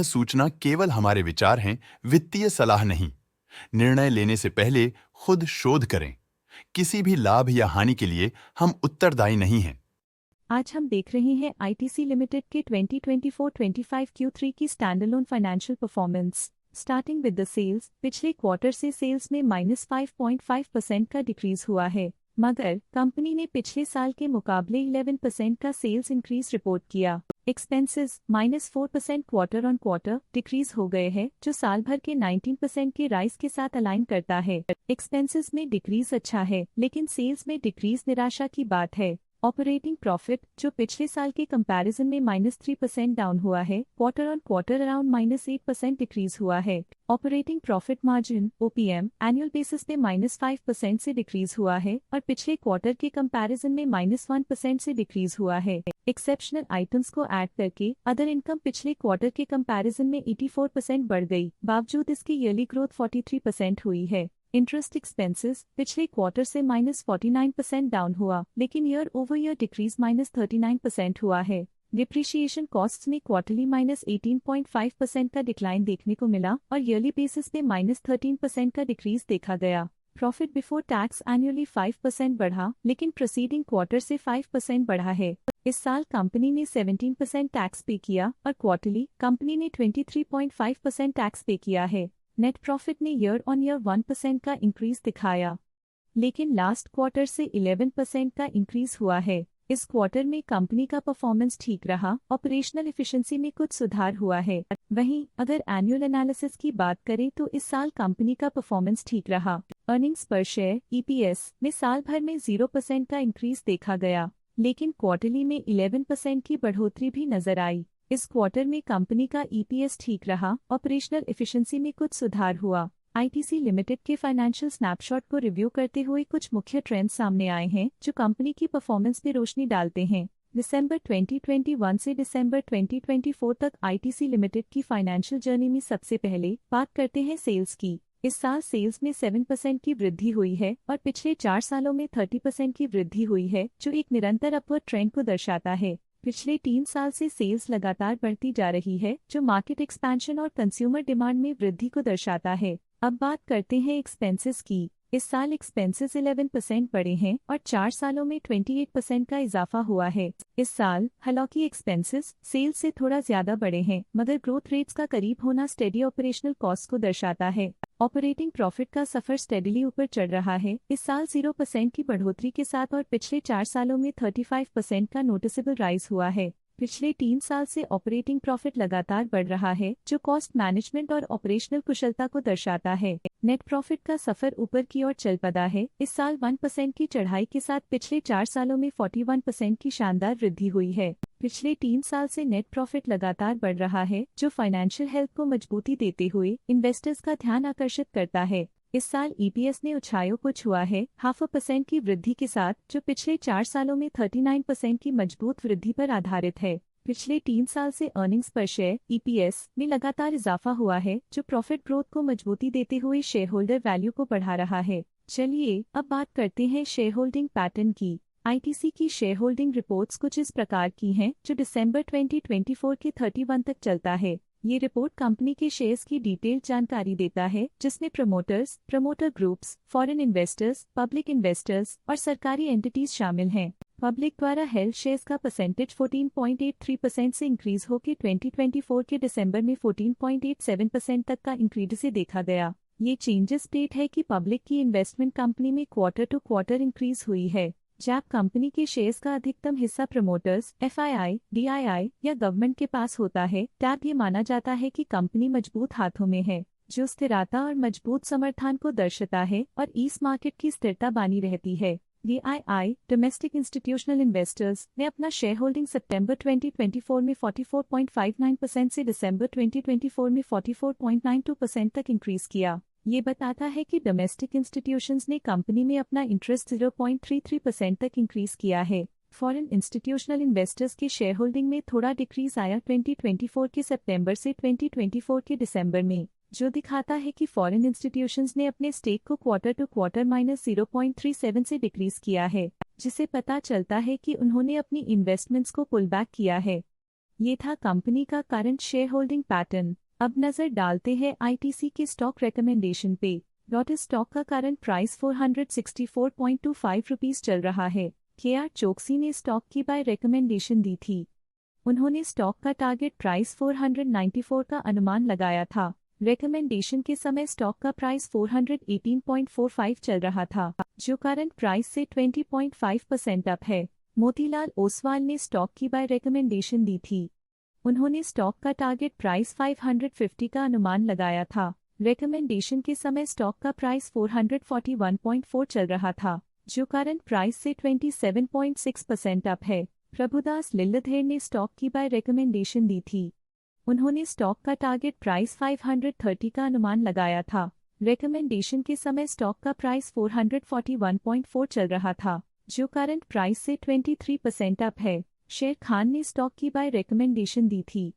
सूचना केवल हमारे विचार हैं, वित्तीय सलाह नहीं। निर्णय लेने से पहले खुद शोध करें। किसी भी लाभ या हानि के लिए हम उत्तरदायी नहीं हैं। आज हम देख रहे हैं आईटीसी लिमिटेड के 2024-25 Q3 की standalone financial performance. Starting with the sales, पिछले क्वार्टर से सेल्स में -5.5% का डिक्रीज हुआ है, मगर कंपनी ने पिछले साल के मुकाबले 11% का सेल्स इंक्रीज रिपोर्ट किया। Expenses -4% quarter on quarter decrease हो गए हैं, जो साल भर के 19% के राइज के साथ अलाइन करता है। एक्सपेंसेस में डिक्रीज अच्छा है, लेकिन सेल्स में डिक्रीज निराशा की बात है। ऑपरेटिंग प्रॉफिट, जो पिछले साल के कंपैरिजन में -3% डाउन हुआ है, quarter on quarter around -8% decrease हुआ है। ऑपरेटिंग प्रॉफिट मार्जिन (ओपीएम) एनुअल बेसिस पे -5% से डिक्रीज हुआ है और पिछले क्वार्टर के कंपैरिजन में -1% से डिक्रीज हुआ है। एक्सेप्शनल आइटम्स को ऐड करके अदर इनकम पिछले क्वार्टर के कंपैरिजन में 84% बढ़ गई, बावजूद इसकी ईयरली ग्रोथ 43% हुई है। इंटरेस्ट एक्सपेंसेस पिछले क्वार्टर से -49% डाउन हुआ, लेकिन ईयर ओवर ईयर डिक्रीज -39% हुआ है। डिप्रिशिएशन कॉस्ट्स में क्वार्टरली -18.5% का डिक्लाइन देखने को मिला और ईयरली बेसिस पे -13% का डिक्रीज देखा गया। प्रॉफिट बिफोर टैक्स एनुअली 5% बढ़ा, लेकिन प्रोसीडिंग क्वार्टर से 5% बढ़ा है। इस साल कंपनी ने 17% टैक्स पे किया और क्वार्टरली कंपनी ने 23.5% टैक्स पे किया है। नेट प्रॉफिट ने ईयर ऑन ईयर 1% का इंक्रीज दिखाया, लेकिन लास्ट क्वार्टर से 11% का इंक्रीज हुआ है। इस क्वार्टर में कंपनी का परफॉर्मेंस ठीक रहा, ऑपरेशनल एफिशिएंसी में कुछ सुधार हुआ है। वहीं अगर एनुअल एनालिसिस की बात करें तो इस साल कंपनी का परफॉर्मेंस ठीक रहा। अर्निंग्स पर शेयर (ईपीएस) में साल भर में 0% का इंक्रीज देखा गया, लेकिन क्वार्टरली में 11% की बढ़ोतरी भी नजर आई। इस क्वार्टर में कंपनी का ईपीएस ठीक रहा, ऑपरेशनल एफिशिएंसी में कुछ सुधार हुआ। आईटीसी लिमिटेड के फाइनेंशियल स्नैपशॉट को रिव्यू करते हुए कुछ मुख्य ट्रेंड्स सामने आए हैं, जो कंपनी की परफॉर्मेंस पे रोशनी डालते हैं। दिसंबर 2021 से दिसंबर 2024 तक आईटीसी लिमिटेड की फाइनेंशियल जर्नी में सबसे पहले बात करते हैं सेल्स की। इस साल सेल्स में 7% की वृद्धि हुई है और पिछले 4 सालों में 30% की वृद्धि हुई है, जो एक निरंतर अपवर्ड ट्रेंड को दर्शाता है। पिछले 3 साल से सेल्स लगातार बढ़ती जा रही है, जो मार्केट एक्सपेंशन और कंज्यूमर डिमांड में वृद्धि को दर्शाता है। अब बात करते हैं एक्सपेंसेस की। इस साल एक्सपेंसेस 11% बढ़े हैं और 4 सालों में 28% का इजाफा हुआ है। इस साल हालांकि एक्सपेंसेस सेल्स से थोड़ा ज्यादा बढ़े हैं, मगर ग्रोथ रेट्स का करीब होना स्टेडी ऑपरेशनल कॉस्ट को दर्शाता है। ऑपरेटिंग प्रॉफिट का सफर स्टेडीली ऊपर चढ़ रहा है, इस साल 0% की बढ़ोतरी के साथ, और पिछले 4 सालों में 35% का नोटिसेबल राइज हुआ है। पिछले 3 साल से ऑपरेटिंग प्रॉफिट लगातार बढ़ रहा है, जो कॉस्ट मैनेजमेंट और ऑपरेशनल कुशलता को दर्शाता है। नेट प्रॉफिट का सफर ऊपर की ओर चल पड़ा है, इस साल 1% की चढ़ाई के साथ पिछले 4 सालों में 41% की शानदार वृद्धि हुई है। पिछले 3 साल से नेट प्रॉफिट लगातार बढ़ रहा है, जो फाइनेंशियल हेल्थ को मजबूती देते हुए इन्वेस्टर्स का ध्यान आकर्षित करता है। इस साल ईपीएस ने ऊंचाइयों को छुआ है 0.5% की वृद्धि के साथ, जो पिछले 4 सालों में 39% की मजबूत वृद्धि पर आधारित है। पिछले 3 साल से अर्निंग्स पर शेयर (ईपीएस) में लगातार इजाफा हुआ है, जो प्रॉफिट ग्रोथ को मजबूती देते हुए शेयर होल्डर वैल्यू को बढ़ा रहा है। चलिए अब बात करते हैं शेयर होल्डिंग पैटर्न की। आईटीसी की शेयर होल्डिंग रिपोर्ट्स कुछ इस प्रकार की हैं, जो दिसंबर 2024 के 31 तक चलता है। ये रिपोर्ट कंपनी के शेयर्स की डिटेल्ड जानकारी देता है, जिसमें promoters, promoter groups, foreign investors, public investors और सरकारी एंटिटीज शामिल हैं। पब्लिक द्वारा हेल्ड शेयर्स का परसेंटेज 14.83% से इंक्रीज होकर 2024 के दिसंबर में 14.87% तक का इंक्रीज से देखा गया। ये चेंजेस स्टेट है कि पब्लिक की इन्वेस्टमेंट कंपनी में क्वार्टर टू क्वार्टर इंक्रीज हुई है। जब कंपनी के शेयर्स का अधिकतम हिस्सा प्रमोटर्स, एफआईआई, डीआईआई या गवर्नमेंट के पास होता है, तब ये माना जाता है कि कंपनी मजबूत हाथों में है, जो स्थिरता और मजबूत समर्थन को दर्शाता है और इस मार्केट की स्थिरता बनी रहती है। डीआईआई डोमेस्टिक इंस्टीट्यूशनल इन्वेस्टर्स ने अपना शेयर होल्डिंग सितंबर 2024 में 44.59% से दिसंबर 2024 में 44.92% तक इंक्रीज किया। ये बताता है कि डोमेस्टिक इंस्टीट्यूशंस ने कंपनी में अपना इंटरेस्ट 0.33% तक इंक्रीज किया है। फॉरेन इंस्टीट्यूशनल इन्वेस्टर्स के शेयर होल्डिंग में थोड़ा डिक्रीज आया 2024 के सितंबर से 2024 के दिसंबर में, जो दिखाता है कि फॉरेन इंस्टीट्यूशंस ने अपने स्टेक को क्वार्टर टू क्वार्टर -0.37 से डिक्रीज किया है, जिसे पता चलता है कि उन्होंने अपनी इन्वेस्टमेंट्स को पुल बैक किया है। ये था कंपनी का करंट शेयर होल्डिंग पैटर्न। अब नजर डालते हैं आईटीसी के स्टॉक रिकमेंडेशन पे। लॉटस स्टॉक का करंट प्राइस 464.25 रुपीस चल रहा है। केआर चोकसी ने स्टॉक की बाय रिकमेंडेशन दी थी। उन्होंने स्टॉक का टारगेट प्राइस 494 का अनुमान लगाया था। रिकमेंडेशन के समय स्टॉक का प्राइस 418.45 चल रहा था, जो करंट प्राइस से 20.5% अप है। मोतीलाल ओसवाल ने स्टॉक की बाय रिकमेंडेशन दी थी। उन्होंने स्टॉक का टारगेट प्राइस 550 का अनुमान लगाया था। रिकमेंडेशन के समय स्टॉक का प्राइस 441.4 चल रहा था, जो करंट प्राइस से 27.6% अप है। प्रभुदास लिल्लधेर ने स्टॉक की बाय रिकमेंडेशन दी थी। उन्होंने स्टॉक का टारगेट प्राइस 530 का अनुमान लगाया था। रिकमेंडेशन के समय स्टॉक का प्राइस 441.4 चल रहा था, जो करंट प्राइस से 23% अप है। शेर खान ने स्टॉक की बाय रिकमेंडेशन दी थी।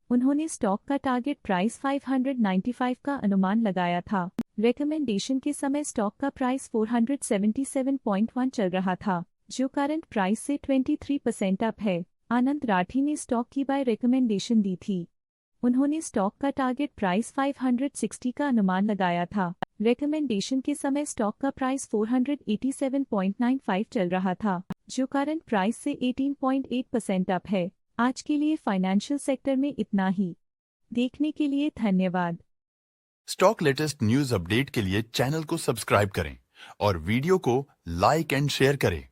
उन्होंने स्टॉक का टारगेट प्राइस 595 का अनुमान लगाया था। रिकमेंडेशन के समय स्टॉक का प्राइस 477.1 चल रहा था, जो करंट प्राइस से 23% अप है। आनंद राठी ने स्टॉक की बाय रिकमेंडेशन दी थी। उन्होंने स्टॉक का टारगेट प्राइस 560 का अनुमान लगाया था। रिकमेंडेशन के समय स्टॉक का प्राइस 487.95 चल रहा था, जो करंट प्राइस से 18.8% अप है। आज के लिए फाइनेंशियल सेक्टर में इतना ही। देखने के लिए धन्यवाद। स्टॉक लेटेस्ट न्यूज अपडेट के लिए चैनल को सब्सक्राइब करें और वीडियो को लाइक एंड शेयर करें।